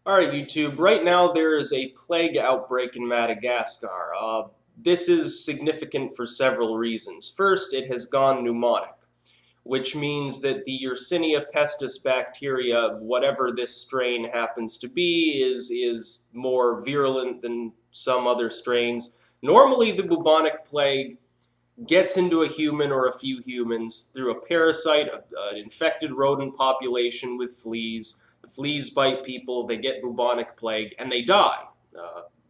Alright, YouTube, right now there is a plague outbreak in Madagascar. This is significant for several reasons. First, it has gone pneumonic, which means that the Yersinia pestis bacteria, whatever this strain happens to be, is more virulent than some other strains. Normally, the bubonic plague gets into a human or a few humans through a parasite, an infected rodent population with fleas. The fleas bite people, they get bubonic plague, and they die,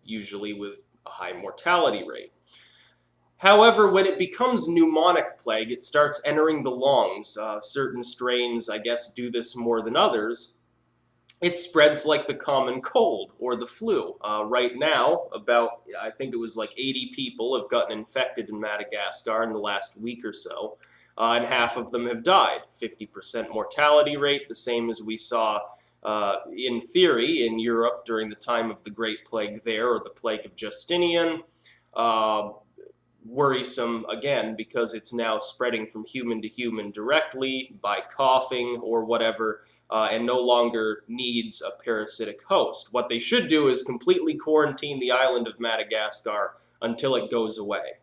usually with a high mortality rate. However, when it becomes pneumonic plague, it starts entering the lungs. Certain strains, I guess, do this more than others. It spreads like the common cold or the flu. Right now, I think it was like 80 people have gotten infected in Madagascar in the last week or so, and half of them have died. 50% mortality rate, the same as we saw in theory in Europe during the time of the Great Plague there, or the Plague of Justinian. Uh, Worrisome again because it's now spreading from human to human directly by coughing or whatever, and no longer needs a parasitic host. What they should do is completely quarantine the island of Madagascar until it goes away.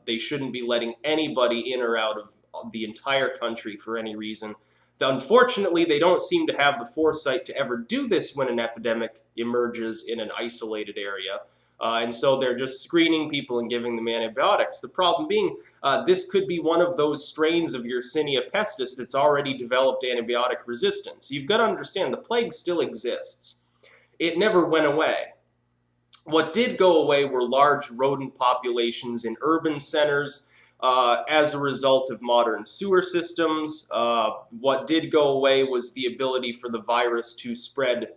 They shouldn't be letting anybody in or out of the entire country for any reason. Unfortunately, they don't seem to have the foresight to ever do this when an epidemic emerges in an isolated area. And so they're just screening people and giving them antibiotics. The problem being, this could be one of those strains of Yersinia pestis that's already developed antibiotic resistance. You've got to understand the plague still exists. It never went away. What did go away were large rodent populations in urban centers as a result of modern sewer systems. What did go away was the ability for the virus to spread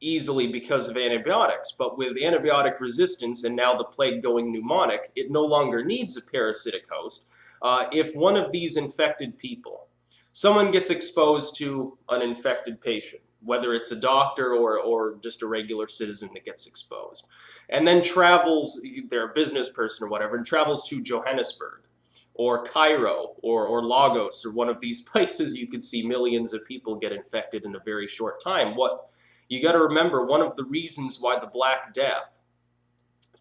easily because of antibiotics. But with antibiotic resistance and now the plague going pneumonic, it no longer needs a parasitic host. If one of these infected people, someone gets exposed to an infected patient, whether it's a doctor or just a regular citizen that gets exposed, and then travels, they're a business person or whatever, and travels to Johannesburg or Cairo or Lagos or one of these places you could see millions of people get infected in a very short time. What you got to remember, one of the reasons why the Black Death,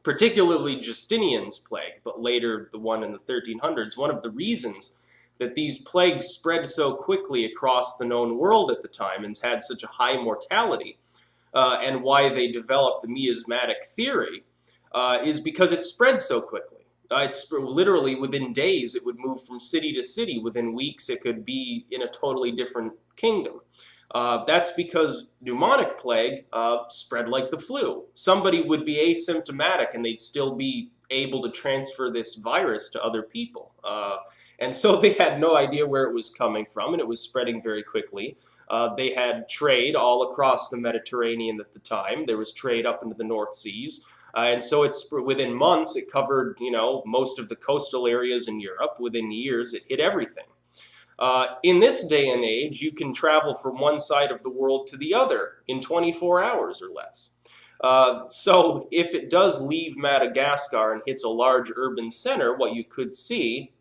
particularly Justinian's plague, but later the one in the 1300s, one of the reasons that these plagues spread so quickly across the known world at the time and had such a high mortality, and why they developed the miasmatic theory, is because it spread so quickly. It's literally within days it would move from city to city. Within weeks it could be in a totally different kingdom. That's because pneumonic plague spread like the flu. Somebody would be asymptomatic and they'd still be able to transfer this virus to other people. And so they had no idea where it was coming from, and it was spreading very quickly. They had trade all across the Mediterranean at the time. There was trade up into the North Seas. And so it's within months, it covered, most of the coastal areas in Europe. Within years, it hit everything. In this day and age, you can travel from one side of the world to the other in 24 hours or less. So if it does leave Madagascar and hits a large urban center, what you could see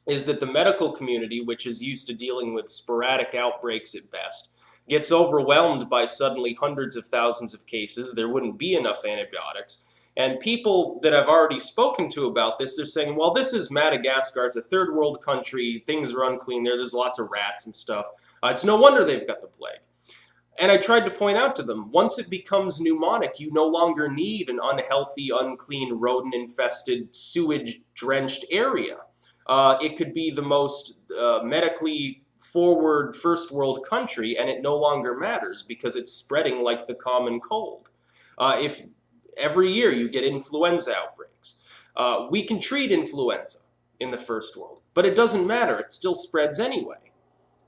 is that the medical community, which is used to dealing with sporadic outbreaks at best, gets overwhelmed by suddenly hundreds of thousands of cases. There wouldn't be enough antibiotics. And people that I've already spoken to about this, they're saying, well, this is Madagascar. It's a third world country. Things are unclean there. There's lots of rats and stuff. It's no wonder they've got the plague. And I tried to point out to them, once it becomes pneumonic, you no longer need an unhealthy, unclean, rodent-infested, sewage-drenched area. It could be the most medically forward first world country, and it no longer matters because it's spreading like the common cold. If every year you get influenza outbreaks, we can treat influenza in the first world, but it doesn't matter. It still spreads anyway.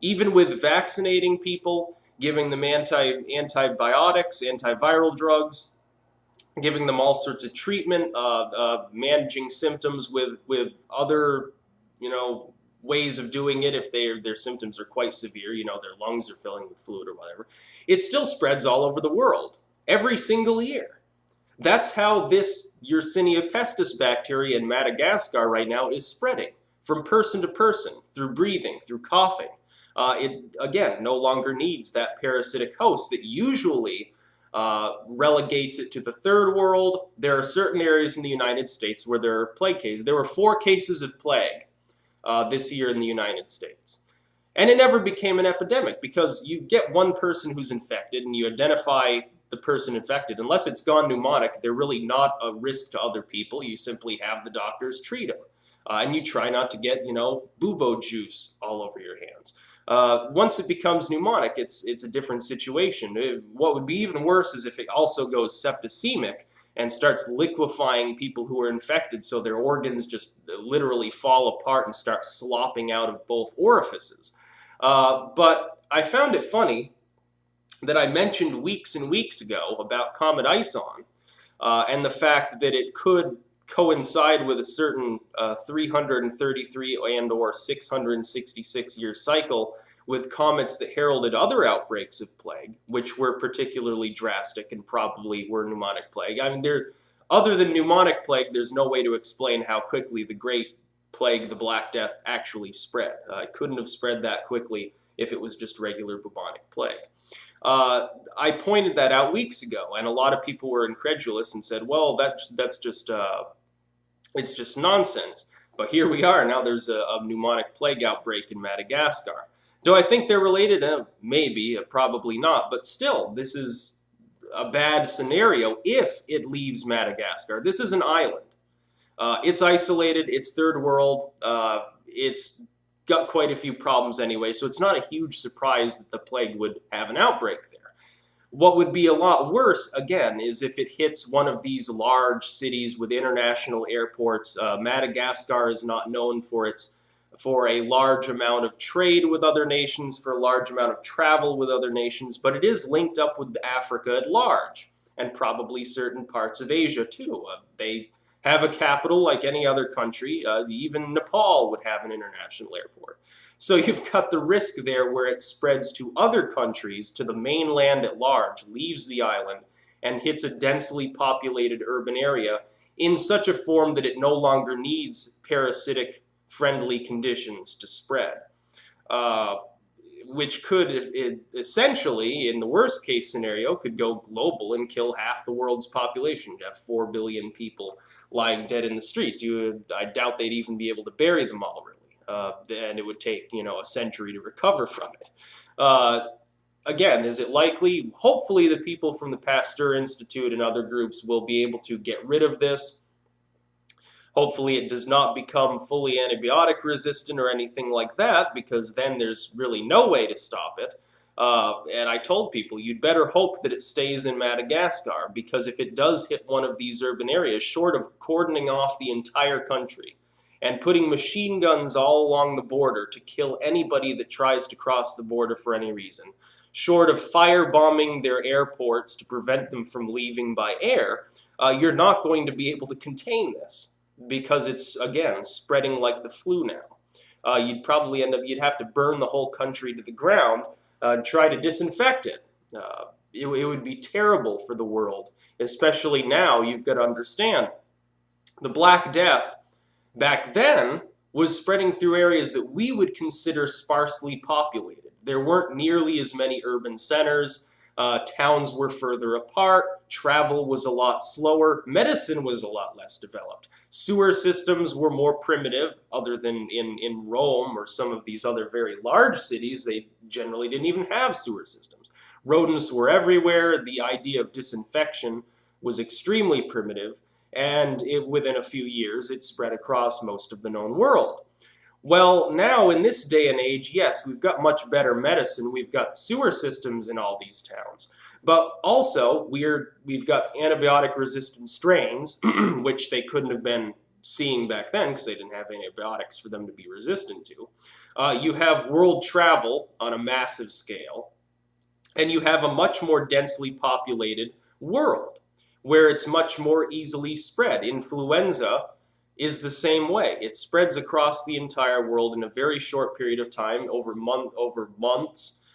Even with vaccinating people, giving them antibiotics, antiviral drugs, giving them all sorts of treatment, managing symptoms with other, ways of doing it if their symptoms are quite severe, their lungs are filling with fluid or whatever. It still spreads all over the world, every single year. That's how this Yersinia pestis bacteria in Madagascar right now is spreading from person to person, through breathing, through coughing. It, again, no longer needs that parasitic host that usually relegates it to the third world. There are certain areas in the United States where there are plague cases. There were 4 cases of plague this year in the United States. And it never became an epidemic because you get one person who's infected and you identify the person infected. Unless it's gone pneumotic, they're really not a risk to other people. You simply have the doctors treat them. And you try not to get, bubo juice all over your hands. Once it becomes pneumonic, it's a different situation. What would be even worse is if it also goes septicemic and starts liquefying people who are infected so their organs just literally fall apart and start slopping out of both orifices. But I found it funny that I mentioned weeks and weeks ago about Comet Ison and the fact that it could coincide with a certain 333 and or 666 year cycle with comets that heralded other outbreaks of plague, which were particularly drastic and probably were pneumonic plague. I mean, other than pneumonic plague, there's no way to explain how quickly the Great Plague, the Black Death, actually spread. It couldn't have spread that quickly if it was just regular bubonic plague. I pointed that out weeks ago, and a lot of people were incredulous and said, well, that's just it's just nonsense. But here we are. Now there's a pneumonic plague outbreak in Madagascar. Do I think they're related? Maybe, probably not. But still, this is a bad scenario if it leaves Madagascar. This is an island. It's isolated. It's third world. It's got quite a few problems anyway, so it's not a huge surprise that the plague would have an outbreak there. What would be a lot worse, again, is if it hits one of these large cities with international airports. Madagascar is not known for a large amount of trade with other nations, for a large amount of travel with other nations, but it is linked up with Africa at large, and probably certain parts of Asia too. They have a capital like any other country. Even Nepal would have an international airport. So you've got the risk there where it spreads to other countries, to the mainland at large, leaves the island, and hits a densely populated urban area in such a form that it no longer needs parasitic-friendly conditions to spread. Which could essentially, in the worst case scenario, could go global and kill half the world's population. You'd have 4 billion people lying dead in the streets. I doubt they'd even be able to bury them all, really. And it would take, a century to recover from it. Again, is it likely? Hopefully the people from the Pasteur Institute and other groups will be able to get rid of this. Hopefully it does not become fully antibiotic resistant or anything like that, because then there's really no way to stop it. And I told people, you'd better hope that it stays in Madagascar, because if it does hit one of these urban areas, short of cordoning off the entire country and putting machine guns all along the border to kill anybody that tries to cross the border for any reason, short of firebombing their airports to prevent them from leaving by air, you're not going to be able to contain this. Because it's, again, spreading like the flu now. You'd have to burn the whole country to the ground and try to disinfect it. It would be terrible for the world, especially now. You've got to understand, the Black Death back then was spreading through areas that we would consider sparsely populated. There weren't nearly as many urban centers. Towns were further apart. Travel was a lot slower. Medicine was a lot less developed. Sewer systems were more primitive, other than in Rome or some of these other very large cities. They generally didn't even have sewer systems. Rodents were everywhere. The idea of disinfection was extremely primitive, and within a few years it spread across most of the known world. Well, now in this day and age, yes, we've got much better medicine. We've got sewer systems in all these towns. But also, we've got antibiotic-resistant strains, which they couldn't have been seeing back then because they didn't have antibiotics for them to be resistant to. You have world travel on a massive scale, and you have a much more densely populated world where it's much more easily spread. Influenza is the same way. It spreads across the entire world in a very short period of time, over months,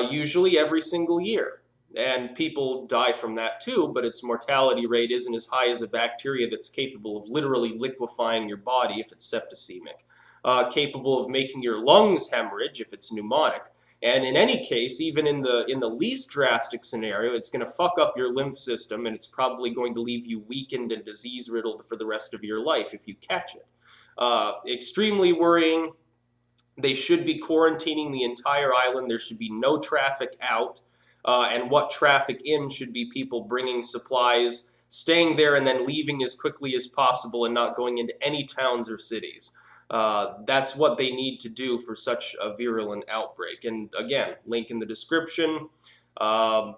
usually every single year. And people die from that too, but its mortality rate isn't as high as a bacteria that's capable of literally liquefying your body if it's septicemic, capable of making your lungs hemorrhage if it's pneumonic, And in any case, even in the least drastic scenario, it's going to fuck up your lymph system, and it's probably going to leave you weakened and disease riddled for the rest of your life if you catch it. Extremely worrying. They should be quarantining the entire island. There should be no traffic out. And what traffic in should be people bringing supplies, staying there, and then leaving as quickly as possible and not going into any towns or cities. That's what they need to do for such a virulent outbreak. And again, link in the description. Um,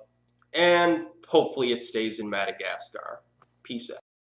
and hopefully it stays in Madagascar. Peace out.